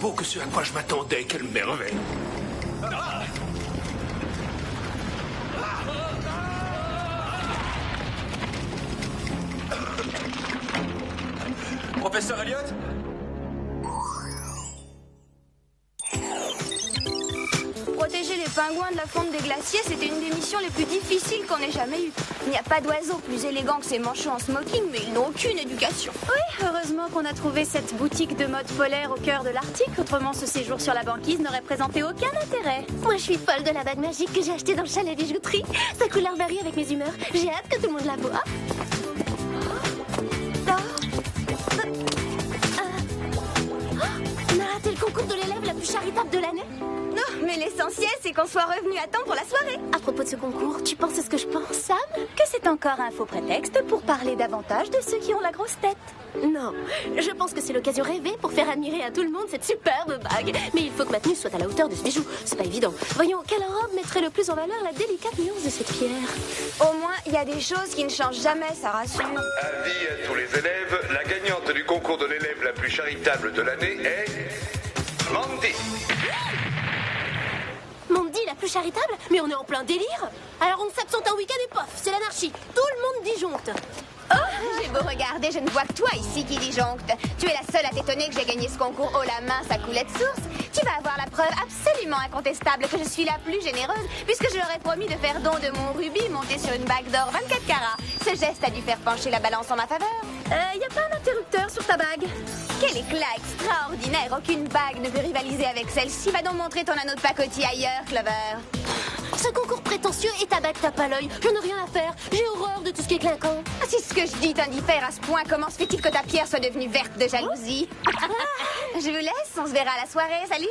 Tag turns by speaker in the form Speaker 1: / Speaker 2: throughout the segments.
Speaker 1: beau que ce à quoi je m'attendais. Quelle merveille.
Speaker 2: Professeur Elliot?
Speaker 3: Protéger les pingouins de la fonte des glaciers, c'était une des missions les plus difficiles qu'on ait jamais eues. Il n'y a pas d'oiseaux plus élégants que ces manchots en smoking, mais ils n'ont aucune éducation.
Speaker 4: Oui, heureusement qu'on a trouvé cette boutique de mode polaire au cœur de l'Arctique. Autrement, ce séjour sur la banquise n'aurait présenté aucun intérêt.
Speaker 5: Moi, je suis folle de la bague magique que j'ai achetée dans le chalet bijouterie. Sa couleur varie avec mes humeurs. J'ai hâte que tout le monde la voie. Nat, c'est le concours de l'élève la plus charitable de l'année.
Speaker 3: Non, mais l'essentiel, c'est qu'on soit revenu à temps pour la soirée.
Speaker 5: À propos de ce concours, tu penses à ce que je pense, Sam?
Speaker 4: Que c'est encore un faux prétexte pour parler davantage de ceux qui ont la grosse tête.
Speaker 5: Non, je pense que c'est l'occasion rêvée pour faire admirer à tout le monde cette superbe bague. Mais il faut que ma tenue soit à la hauteur de ce bijou. C'est pas évident. Voyons, quelle robe mettrait le plus en valeur la délicate nuance de cette pierre?
Speaker 3: Au moins, il y a des choses qui ne changent jamais, ça rassure.
Speaker 6: Avis à tous les élèves, la gagnante du concours de l'élève la plus charitable de l'année est... Mandy.
Speaker 5: Mandy, la plus charitable? Mais on est en plein délire. Alors on s'absente un week-end et pof, c'est l'anarchie. Tout le monde disjoncte.
Speaker 3: Oh, j'ai beau regarder, je ne vois que toi ici qui disjoncte. Tu es la seule à t'étonner que j'ai gagné ce concours haut la main, ça coulait de source. Tu vas avoir la preuve absolument incontestable que je suis la plus généreuse, puisque je leur ai promis de faire don de mon rubis monté sur une bague d'or 24 carats. Ce geste a dû faire pencher la balance en ma faveur.
Speaker 4: Y a pas un interrupteur sur ta bague?
Speaker 3: Quel éclat extraordinaire. Aucune bague ne peut rivaliser avec celle-ci. Va donc montrer ton anneau de pacotille ailleurs, Clover.
Speaker 5: Ce concours prétentieux et ta bague tape à l'œil. Je n'ai rien à faire. J'ai horreur de tout ce qui est clinquant.
Speaker 3: Ah, si ce que je dis t'indiffère à ce point, comment se fait-il que ta pierre soit devenue verte de jalousie? Je vous laisse, on se verra à la soirée. Salut.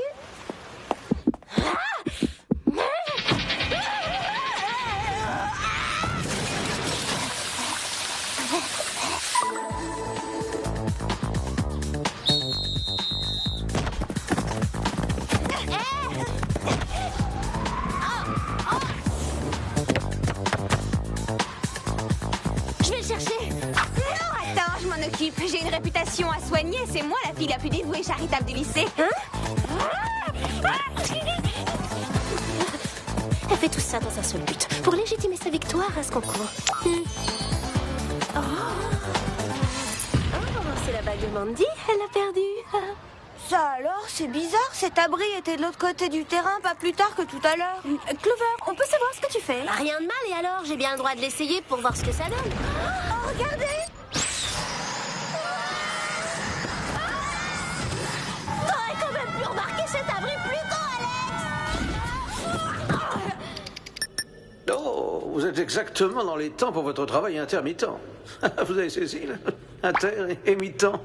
Speaker 5: Je vais le chercher.
Speaker 3: Non, attends, je m'en occupe. J'ai une réputation à soigner. C'est moi la fille la plus dévouée et charitable du lycée.
Speaker 5: Elle fait tout ça dans un seul but, pour légitimer sa victoire à ce concours. Oh, c'est la bague de Mandy, elle l'a perdue.
Speaker 3: Ça alors, c'est bizarre. Cet abri était de l'autre côté du terrain pas plus tard que tout à l'heure.
Speaker 4: Clover, on peut savoir ce que tu fais?
Speaker 5: Rien de mal, et alors, j'ai bien le droit de l'essayer pour voir ce que ça donne.
Speaker 3: Oh, regardez.
Speaker 5: T'aurais quand même pu remarquer cet abri plus tôt, Alex.
Speaker 7: Oh, vous êtes exactement dans les temps pour votre travail intermittent. Vous avez saisi, là? Inter et mi-temps.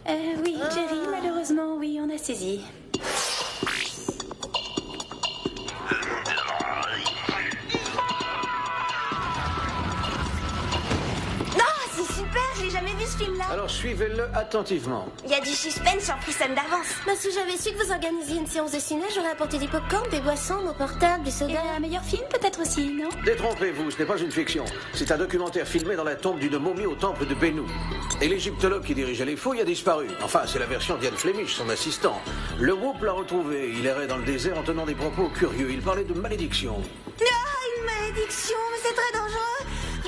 Speaker 4: Oui, Jerry, malheureusement, oui, on a saisi.
Speaker 3: C'est super, j'ai jamais vu ce film-là.
Speaker 7: Alors suivez-le attentivement.
Speaker 3: Il y a du suspense, j'en frissonne d'avance.
Speaker 5: Bah, si j'avais su que vous organisiez une séance de ciné, j'aurais apporté du popcorn, des boissons, mon portable, du
Speaker 4: Et
Speaker 5: soda.
Speaker 4: un meilleur film, peut-être aussi, non?
Speaker 7: Détrompez-vous, ce n'est pas une fiction. C'est un documentaire filmé dans la tombe d'une momie au temple de Bénou. Et l'égyptologue qui dirigeait les fouilles a disparu. Enfin, c'est la version d'Ian Flemish, son assistant. Le Whoop l'a retrouvé. Il errait dans le désert en tenant des propos curieux. Il parlait de malédiction.
Speaker 3: Ah, une malédiction, mais c'est très dangereux.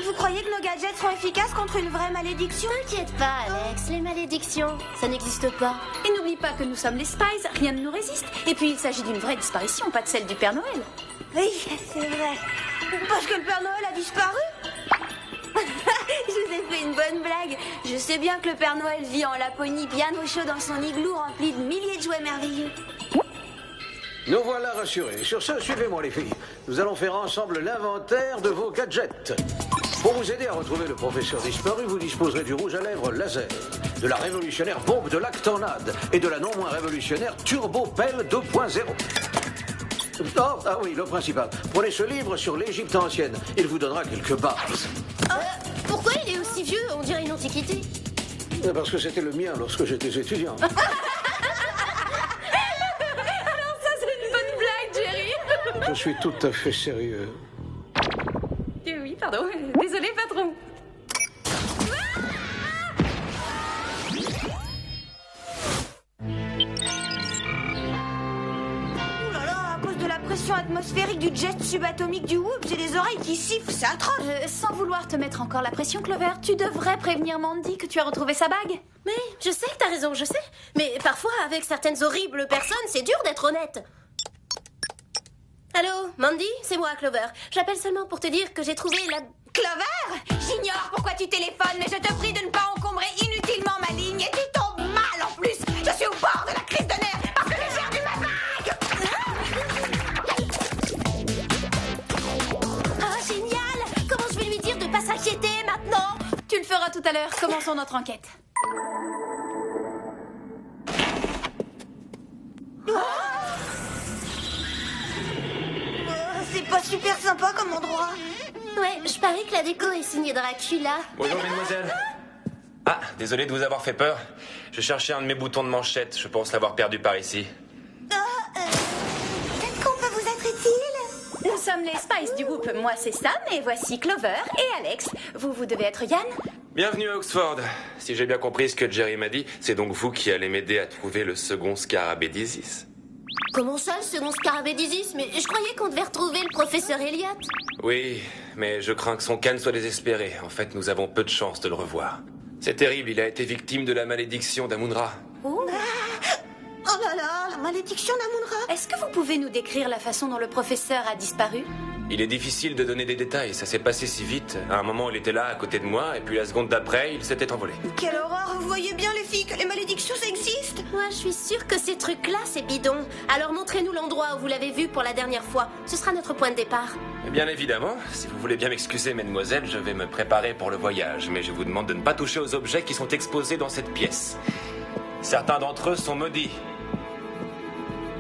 Speaker 3: Vous croyez que nos gadgets sont efficaces contre une vraie malédiction?
Speaker 5: T'inquiète pas, Alex, les malédictions, ça n'existe pas.
Speaker 4: Et n'oublie pas que nous sommes les Spies, rien ne nous résiste. Et puis il s'agit d'une vraie disparition, pas de celle du Père Noël.
Speaker 3: Oui, c'est vrai. Parce que le Père Noël a disparu. Je vous ai fait une bonne blague. Je sais bien que le Père Noël vit en Laponie, bien au chaud dans son igloo rempli de milliers de jouets merveilleux.
Speaker 7: Nous voilà rassurés. Sur ce, suivez-moi les filles. Nous allons faire ensemble l'inventaire de vos gadgets. Pour vous aider à retrouver le professeur disparu, vous disposerez du rouge à lèvres laser, de la révolutionnaire bombe de lactonade et de la non moins révolutionnaire Turbo Pelle 2.0. Oh, ah oui, le principal. Prenez ce livre sur l'Égypte ancienne. Il vous donnera quelques bases.
Speaker 5: Pourquoi il est aussi vieux? On dirait une antiquité.
Speaker 7: Parce que c'était le mien lorsque j'étais étudiant.
Speaker 4: Alors ça, c'est une bonne blague, Jerry.
Speaker 7: Je suis tout à fait sérieux.
Speaker 4: Oui, pardon. Désolé, patron.
Speaker 2: atmosphérique du jet subatomique du Whoop. J'ai des oreilles qui sifflent, c'est atroce.
Speaker 4: Sans vouloir te mettre encore la pression, Clover, tu devrais prévenir Mandy que tu as retrouvé sa bague.
Speaker 5: Mais je sais que t'as raison, je sais. Mais parfois, avec certaines horribles personnes, c'est dur d'être honnête. Allô, Mandy, c'est moi, Clover. J'appelle seulement pour te dire que j'ai trouvé la...
Speaker 3: Clover, j'ignore pourquoi tu téléphones, mais je te prie de ne pas encombrer inutilement ma ligne. Et tu tombes mal en plus. Je suis au bord de la crise de nerfs parce que j'ai perdu ma bague.
Speaker 5: Ah, génial! Comment je vais lui dire de pas s'inquiéter maintenant?
Speaker 4: Tu le feras tout à l'heure. Commençons notre enquête.
Speaker 2: C'est pas super sympa comme endroit.
Speaker 5: Ouais, je parie que la déco est signée Dracula.
Speaker 8: Bonjour, mesdemoiselles. Ah, désolé de vous avoir fait peur. Je cherchais un de mes boutons de manchette. Je pense l'avoir perdu par ici.
Speaker 2: Peut-être qu'on peut vous être utile.
Speaker 4: Nous sommes les Spice du groupe. Moi, c'est Sam et voici Clover et Alex. Vous devez être Yann.
Speaker 8: Bienvenue à Oxford. Si j'ai bien compris ce que Jerry m'a dit, c'est donc vous qui allez m'aider à trouver le second scarabée d'Isis.
Speaker 5: Comment ça, le second scarabée d'Isis? Mais je croyais qu'on devait retrouver le professeur Elliot.
Speaker 8: Oui, mais je crains que son calme soit désespéré. En fait, nous avons peu de chance de le revoir. C'est terrible, il a été victime de la malédiction d'Amun-Ra.
Speaker 2: Oh là là, la malédiction d'Amun-Ra.
Speaker 4: Est-ce que vous pouvez nous décrire la façon dont le professeur a disparu?
Speaker 8: Il est difficile de donner des détails, ça s'est passé si vite. À un moment, il était là, à côté de moi, et puis la seconde d'après, il s'était envolé.
Speaker 2: Quelle horreur, vous voyez bien les filles que les malédictions ça existe.
Speaker 5: Ouais, je suis sûre que ces trucs-là, c'est bidon. Alors montrez-nous l'endroit où vous l'avez vu pour la dernière fois. Ce sera notre point de départ.
Speaker 8: Bien évidemment, si vous voulez bien m'excuser, mesdemoiselles, je vais me préparer pour le voyage, mais je vous demande de ne pas toucher aux objets qui sont exposés dans cette pièce. Certains d'entre eux sont maudits.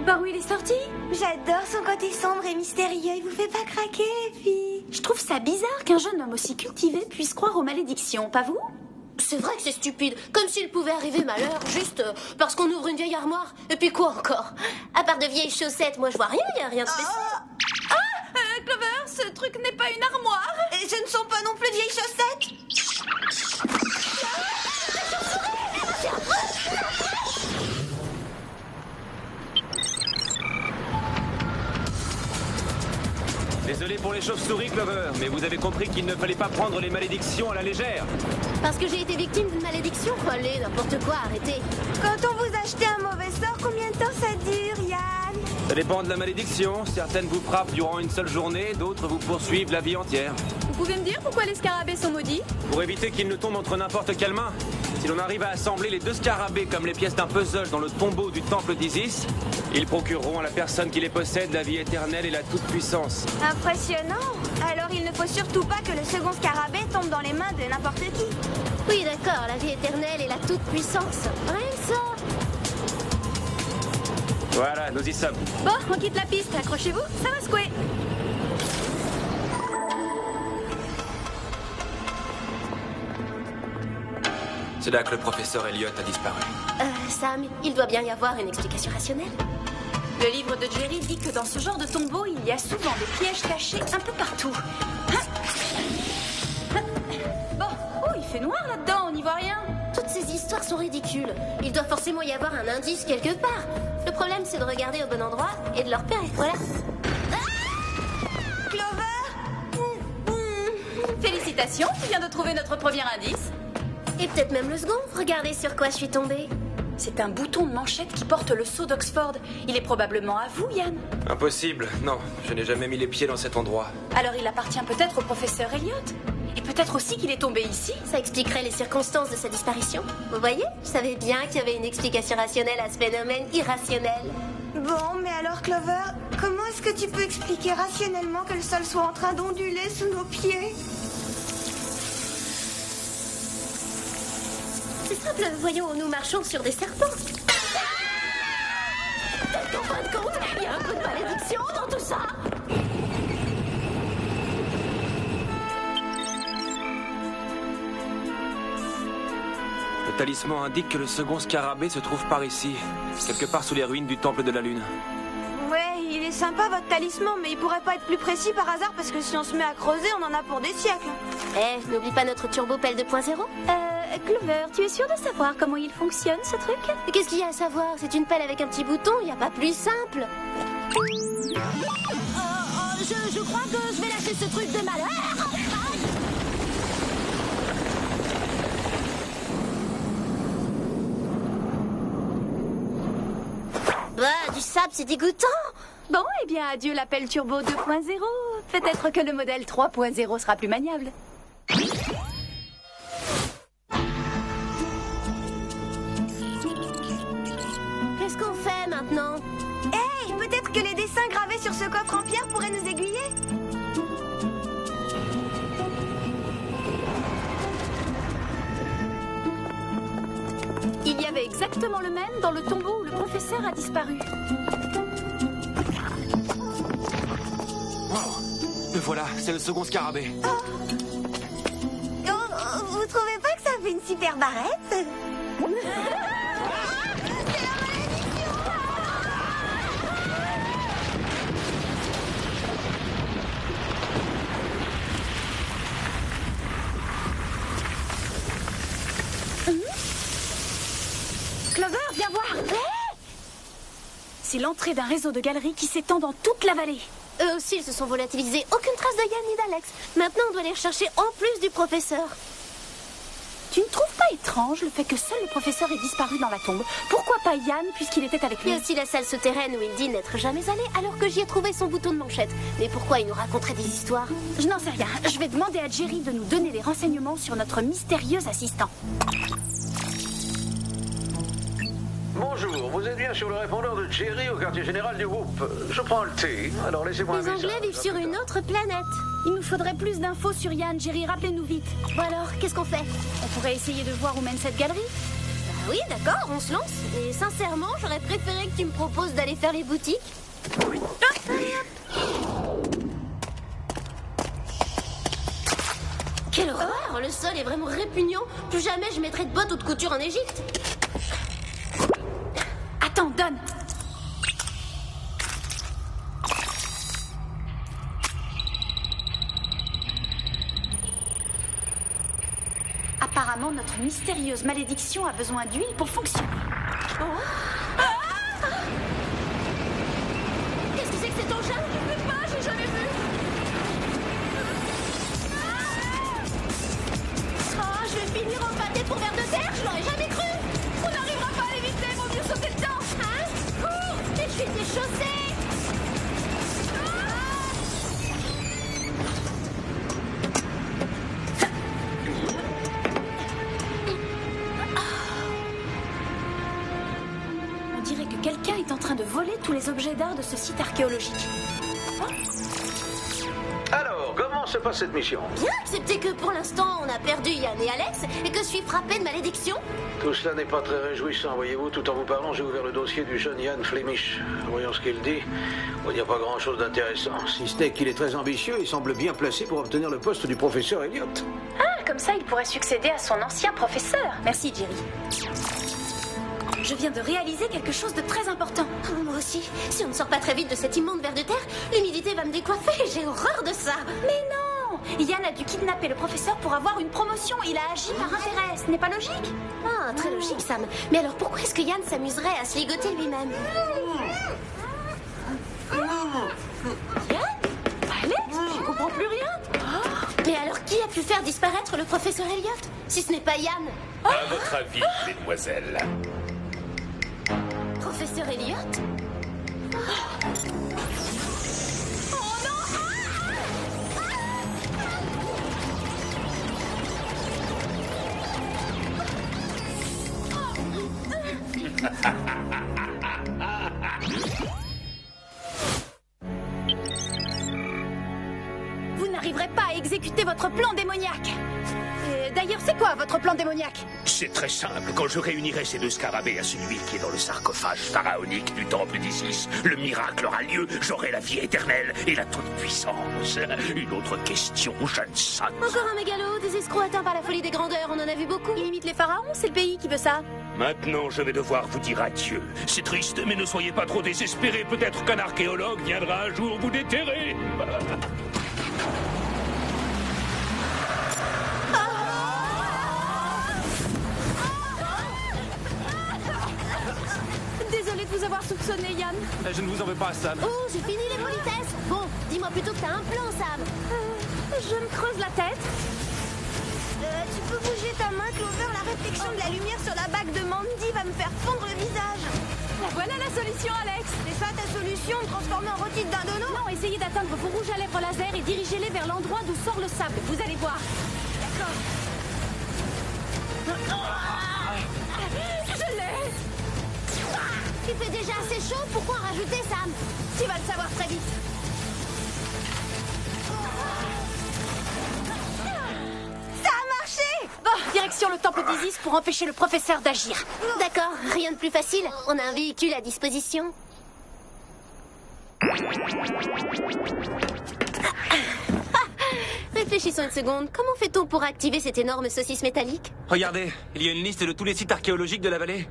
Speaker 4: Par où il est sorti?
Speaker 2: J'adore son côté sombre et mystérieux. Il vous fait pas craquer, les filles.
Speaker 4: Je trouve ça bizarre qu'un jeune homme aussi cultivé puisse croire aux malédictions, pas vous?
Speaker 5: C'est vrai que c'est stupide. Comme s'il pouvait arriver malheur, juste parce qu'on ouvre une vieille armoire. Et puis quoi encore? À part de vieilles chaussettes, moi je vois rien, y a rien de spécial.
Speaker 4: Clover, ce truc n'est pas une armoire.
Speaker 2: Et ce ne sont pas non plus de vieilles chaussettes.
Speaker 8: Désolé pour les chauves-souris, Clover, mais vous avez compris qu'il ne fallait pas prendre les malédictions à la légère.
Speaker 5: Parce que j'ai été victime d'une malédiction? Allez, n'importe quoi, arrêtez.
Speaker 2: Quand on vous achète un mauvais sort, combien de temps ça dure, Yann?
Speaker 8: Ça dépend de la malédiction. Certaines vous frappent durant une seule journée, d'autres vous poursuivent la vie entière.
Speaker 4: Vous pouvez me dire pourquoi les scarabées sont maudits?
Speaker 8: Pour éviter qu'ils ne tombent entre n'importe quelle main. Si l'on arrive à assembler les deux scarabées comme les pièces d'un puzzle dans le tombeau du temple d'Isis, ils procureront à la personne qui les possède la vie éternelle et la toute-puissance.
Speaker 2: Impressionnant. Alors il ne faut surtout pas que le second scarabée tombe dans les mains de n'importe qui.
Speaker 5: Oui, d'accord, la vie éternelle et la toute-puissance. Rien que ça.
Speaker 8: Voilà, nous y sommes.
Speaker 4: Bon, on quitte la piste. Accrochez-vous, ça va secouer.
Speaker 8: C'est là que le professeur Elliot a disparu.
Speaker 5: Sam, il doit bien y avoir une explication rationnelle.
Speaker 4: Le livre de Jerry dit que dans ce genre de tombeau, il y a souvent des pièges cachés un peu partout. Bon, oh, il fait noir là-dedans, on n'y voit rien.
Speaker 5: Toutes ces histoires sont ridicules. Il doit forcément y avoir un indice quelque part. Le problème, c'est de regarder au bon endroit et de le repérer. Voilà.
Speaker 4: Félicitations, tu viens de trouver notre premier indice.
Speaker 5: Et peut-être même le second. Regardez sur quoi je suis tombée.
Speaker 4: C'est un bouton de manchette qui porte le sceau d'Oxford. Il est probablement à vous, Yann.
Speaker 8: Impossible, non, je n'ai jamais mis les pieds dans cet endroit.
Speaker 4: Alors il appartient peut-être au professeur Elliot. Et peut-être aussi qu'il est tombé ici.
Speaker 5: Ça expliquerait les circonstances de sa disparition. Vous voyez, je savais bien qu'il y avait une explication rationnelle à ce phénomène irrationnel.
Speaker 2: Bon, mais alors Clover, comment est-ce que tu peux expliquer rationnellement que le sol soit en train d'onduler sous nos pieds?
Speaker 5: C'est simple, voyons, nous marchons sur des serpents. En fin de compte, il y a un peu de malédiction dans tout ça.
Speaker 8: Le talisman indique que le second scarabée se trouve par ici, quelque part sous les ruines du temple de la lune.
Speaker 2: Ouais, il est sympa votre talisman, mais il pourrait pas être plus précis par hasard parce que si on se met à creuser, on en a pour des siècles.
Speaker 5: Eh, n'oublie pas notre turbo-pelle 2.0.
Speaker 4: Clover, tu es sûre de savoir comment il fonctionne, ce truc?
Speaker 5: Qu'est-ce qu'il y a à savoir? C'est une pelle avec un petit bouton, il n'y a pas plus simple. Je crois que je vais lâcher ce truc de malheur. Aïe. Bah, du sable, c'est dégoûtant.
Speaker 4: Bon, eh bien, adieu l'appel Turbo 2.0. Peut-être que le modèle 3.0 sera plus maniable.
Speaker 5: Qu'est-ce qu'on fait maintenant?
Speaker 2: Hey, peut-être que les dessins gravés sur ce coffre en pierre pourraient nous aiguiller.
Speaker 4: Il y avait exactement le même dans le tombeau où le professeur a disparu.
Speaker 8: Wow. Le voilà, c'est le second scarabée.
Speaker 2: Oh, vous trouvez pas que ça fait une super barrette?
Speaker 4: Clover, viens voir. C'est l'entrée d'un réseau de galeries qui s'étend dans toute la vallée.
Speaker 5: Eux aussi, ils se sont volatilisés. Aucune trace de Yann ni d'Alex. Maintenant, on doit les rechercher en plus du professeur.
Speaker 4: Tu ne trouves pas étrange le fait que seul le professeur ait disparu dans la tombe? Pourquoi pas Yann, puisqu'il était avec
Speaker 5: Il y
Speaker 4: lui?
Speaker 5: a aussi la salle souterraine où il dit n'être jamais allé, alors que j'y ai trouvé son bouton de manchette. Mais pourquoi il nous raconterait des histoires?
Speaker 4: Je n'en sais rien. Je vais demander à Jerry de nous donner des renseignements sur notre mystérieux assistant.
Speaker 7: Bonjour, vous êtes bien sur le répondeur de Jerry au quartier général du groupe. Je prends le thé, alors laissez-moi un
Speaker 5: Les
Speaker 7: message.
Speaker 5: Anglais vivent sur une autre planète.
Speaker 4: Il nous faudrait plus d'infos sur Yann. Jerry, rappelez-nous vite.
Speaker 5: Bon alors, qu'est-ce qu'on fait?
Speaker 4: On pourrait essayer de voir où mène cette galerie.
Speaker 5: Bah oui, d'accord, on se lance. Et sincèrement, j'aurais préféré que tu me proposes d'aller faire les boutiques. Quelle horreur! Le sol est vraiment répugnant. Plus jamais je mettrai de bottes ou de couture en Égypte.
Speaker 4: Attends, donne. Apparemment, notre mystérieuse malédiction a besoin d'huile pour fonctionner.
Speaker 5: Qu'est-ce que c'est que cet engin? Je sais pas, j'ai jamais vu. Oh, je vais finir empâtée pour vers de terre, je l'aurais jamais cru. On n'arrivera pas à l'éviter, vaut mieux sauter dedans. Hein? Cours, et je suis déchaussée.
Speaker 4: On dirait que quelqu'un est en train de voler tous les objets d'art de ce site archéologique.
Speaker 7: Alors, comment se passe cette mission?
Speaker 5: Bien, excepté que pour l'instant, on a perdu Yann et Alex et que je suis frappée de malédiction.
Speaker 7: Tout cela n'est pas très réjouissant, voyez-vous. Tout en vous parlant, j'ai ouvert le dossier du jeune Yann Flemish. Voyons ce qu'il dit. Il n'y a pas grand-chose d'intéressant. Si ce n'est qu'il est très ambitieux et semble bien placé pour obtenir le poste du professeur Elliot.
Speaker 4: Ah, comme ça, il pourrait succéder à son ancien professeur. Merci, Jerry. Je viens de réaliser quelque chose de très important.
Speaker 5: Oh, moi aussi. Si on ne sort pas très vite de cet immonde ver de terre, l'humidité va me décoiffer. J'ai horreur de ça.
Speaker 4: Mais non! Yann a dû kidnapper le professeur pour avoir une promotion. Il a agi par intérêt. Ce n'est pas logique?
Speaker 5: Ah, très logique, Sam. Mais alors pourquoi est-ce que Yann s'amuserait à se ligoter lui-même?
Speaker 4: Alex, je comprends plus rien.
Speaker 5: Mais alors qui a pu faire disparaître le professeur Elliot? Si ce n'est pas Yann.
Speaker 1: À votre avis, mesdemoiselles?
Speaker 5: Professeur Elliot?
Speaker 4: Vous n'arriverez pas à exécuter votre plan démoniaque. D'ailleurs, c'est quoi votre plan démoniaque?
Speaker 1: C'est très simple. Quand je réunirai ces deux scarabées à celui qui est dans le sarcophage pharaonique du temple d'Isis, le miracle aura lieu. J'aurai la vie éternelle et la toute-puissance. Une autre question, jeune sotte.
Speaker 5: Encore un mégalo, des escrocs atteints par la folie des grandeurs, on en a vu beaucoup.
Speaker 4: Il imite les pharaons, c'est le pays qui veut ça.
Speaker 1: Maintenant, je vais devoir vous dire adieu. C'est triste, mais ne soyez pas trop désespérés. Peut-être qu'un archéologue viendra un jour vous déterrer.
Speaker 5: Désolée de
Speaker 4: vous avoir soupçonné, Yann.
Speaker 8: Je ne vous en veux pas, Sam.
Speaker 5: Oh, c'est fini les politesses. Bon, dis-moi plutôt que t'as un plan, Sam.
Speaker 4: Je me creuse la tête.
Speaker 2: Tu peux bouger ta main, Clover. La réflexion de la lumière sur la bague de Mandy va me faire fondre le visage.
Speaker 4: Voilà la solution, Alex.
Speaker 2: C'est ça ta solution, me transformer en rôti de dindonneau?
Speaker 4: Non, essayez d'atteindre vos rouges à lèvres laser et dirigez-les vers l'endroit d'où sort le sable. Vous allez voir.
Speaker 2: D'accord.
Speaker 4: Je l'ai.
Speaker 5: Tu fais déjà assez chaud, pourquoi en rajouter, Sam?
Speaker 4: Tu vas le savoir très vite.
Speaker 2: Ça a marché!
Speaker 4: Bon, direction le temple d'Isis pour empêcher le professeur d'agir.
Speaker 5: D'accord, rien de plus facile. On a un véhicule à disposition. Réfléchissons une seconde. Comment fait-on pour activer cette énorme saucisse métallique?
Speaker 8: Regardez, il y a une liste de tous les sites archéologiques de la vallée.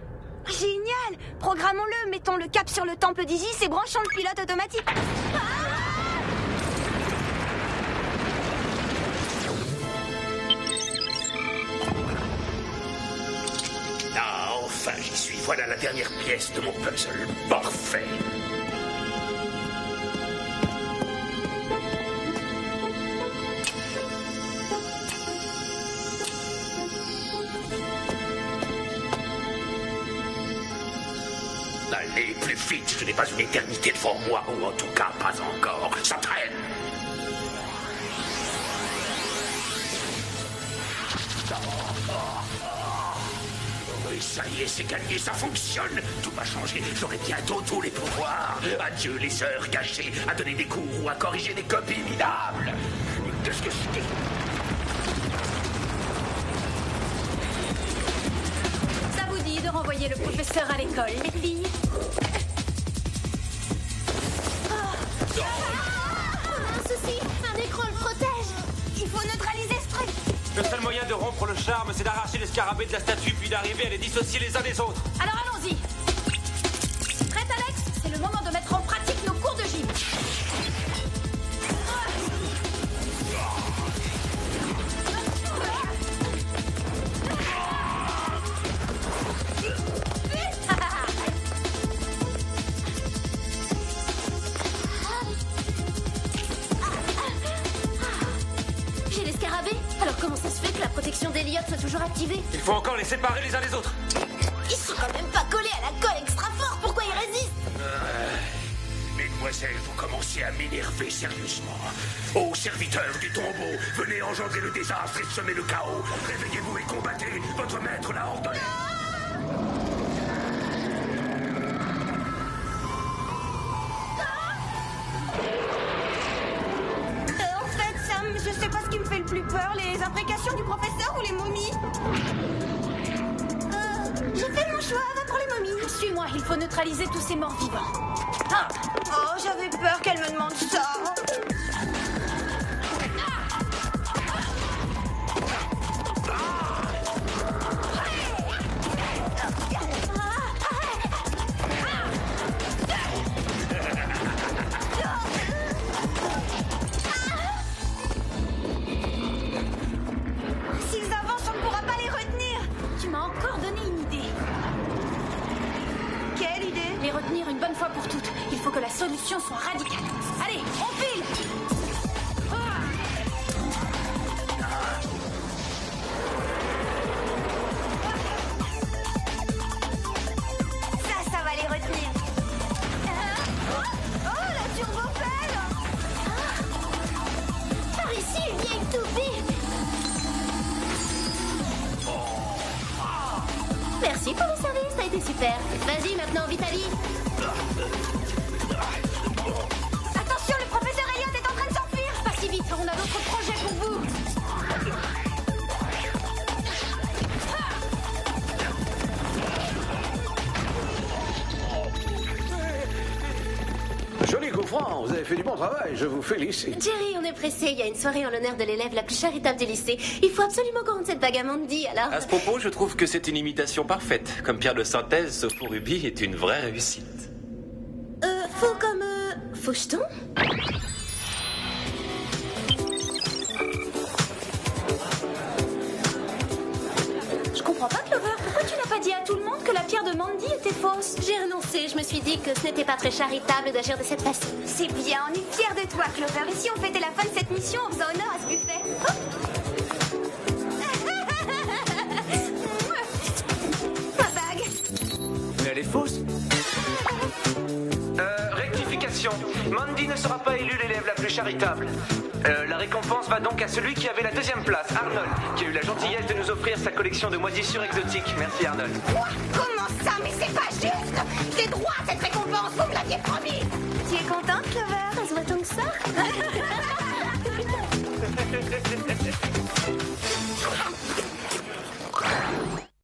Speaker 2: Génial! Programmons-le, mettons le cap sur le temple d'Isis et branchons le pilote automatique.
Speaker 1: Ah, enfin, j'y suis. Voilà la dernière pièce de mon puzzle. Parfait. Allez, plus vite, je n'ai pas une éternité devant moi, ou en tout cas pas encore. Ça traîne. Oui, ça y est, c'est gagné, ça fonctionne. Tout va changer, j'aurai bientôt tous les pouvoirs. Adieu les heures gâchées à donner des cours ou à corriger des copies minables. Qu'est-ce que c'est?
Speaker 4: Ça vous dit de renvoyer le professeur à l'école, les filles?
Speaker 5: On a un souci. Un écran le protège.
Speaker 2: Il faut neutraliser ce truc.
Speaker 8: Le seul moyen de rompre le charme, c'est d'arracher les scarabées de la statue, puis d'arriver à les dissocier les uns des autres.
Speaker 4: Alors allons-y. Prête, Alex? C'est le moment de mettre en pratique nos cours de gym.
Speaker 5: J'ai les scarabées. Alors comment ça se fait que la protection d'Eliott soit toujours activée?
Speaker 8: Il faut encore les séparer les uns des autres.
Speaker 5: Ils sont quand même pas collés à la colle extra fort. Pourquoi ils résistent?
Speaker 1: Mesdemoiselles, vous commencez à m'énerver sérieusement. Ô serviteurs du tombeau, venez engendrer le désastre et semer le chaos. Réveillez-vous et combattez. Votre maître l'a ordonné.
Speaker 2: En fait, Sam, je sais pas ce qui me fait le plus peur, les imprécations du professeur ou les momies. J'ai fait mon choix, va pour les momies.
Speaker 4: Suis-moi, il faut neutraliser tous ces morts vivants. Ah,
Speaker 2: Oh, j'avais peur qu'elle me demande ça. S'ils avancent, on ne pourra pas les retenir.
Speaker 4: tu m'as encore donné une idée.
Speaker 2: Quelle idée?
Speaker 4: Les retenir une bonne fois pour toutes. Il faut que la solution soit radicale. Allez, on file!
Speaker 2: Ça va les retenir. Oh, la turbopelle!
Speaker 5: Par ici, une vieille toupie. Merci pour le service, ça a été super. Vas-y maintenant, Vitaly.
Speaker 2: Attention, le professeur Elliot est en train de s'enfuir.
Speaker 4: Pas si vite, on a d'autres projets pour vous.
Speaker 7: Joli coup franc, vous avez fait du bon travail, je vous félicite.
Speaker 5: Jerry, on est pressé. Il y a une soirée en l'honneur de l'élève la plus charitable du lycée. Il faut absolument qu'on rende cette bague à Mandy, alors.
Speaker 8: À ce propos, je trouve que c'est une imitation parfaite. Comme pierre de synthèse, sauf pour Ruby est une vraie réussite.
Speaker 5: Faux comme... faux jeton?
Speaker 4: Je comprends pas, Clover. Pourquoi tu n'as pas dit à tout le monde que la pierre de Mandy était fausse.
Speaker 5: J'ai renoncé, je me suis dit que ce n'était pas très charitable d'agir de cette façon.
Speaker 3: C'est bien, on est fiers de toi, Clover. Et si on fêtait la fin de cette mission en faisant honneur à ce buffet? Ma bague.
Speaker 8: Mais elle est fausse. Rectification. Mandy ne sera pas élue l'élève la plus charitable. La récompense va donc à celui qui avait la deuxième place, Arnold, qui a eu la gentillesse de nous offrir sa collection de moisissures exotiques. Merci Arnold.
Speaker 3: Quoi? Comment ça? Mais c'est pas juste! J'ai droit à cette récompense, vous me l'aviez promis! Tu es contente, Clover?
Speaker 5: Ça se voit tant que ça.